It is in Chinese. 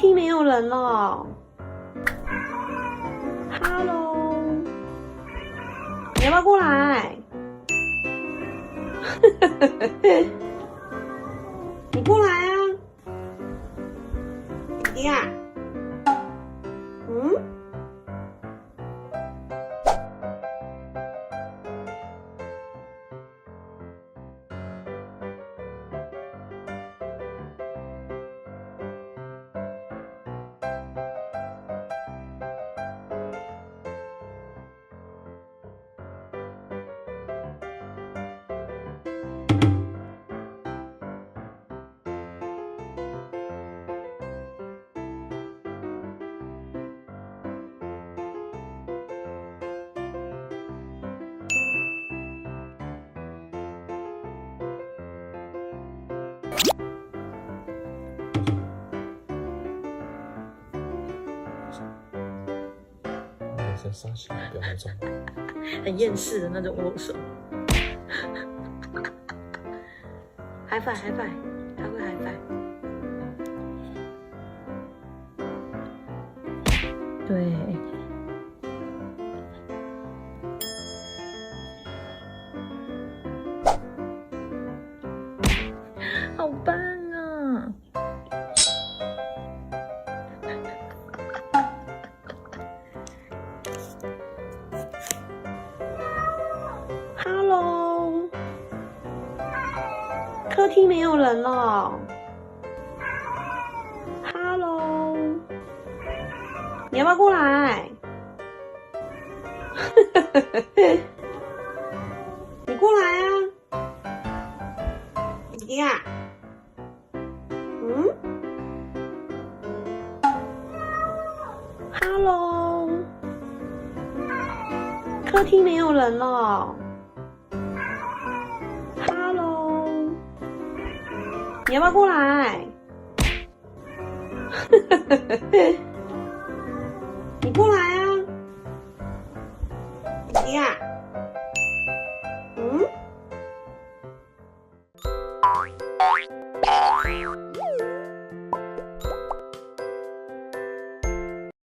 厅没有人了。Hello， 你要不要过来？你过来啊，弟弟啊。嗯？在傻笑，不要那种很厌世的那种握手。high five high five， 他会 high five。对。好棒啊！Hello， 客厅没有人了。Hello， 你要不要过来？你过来啊，弟弟啊。嗯 ？Hello， 客厅没有人了。Hello， 你要不要过来？你过来啊，弟弟啊。嗯？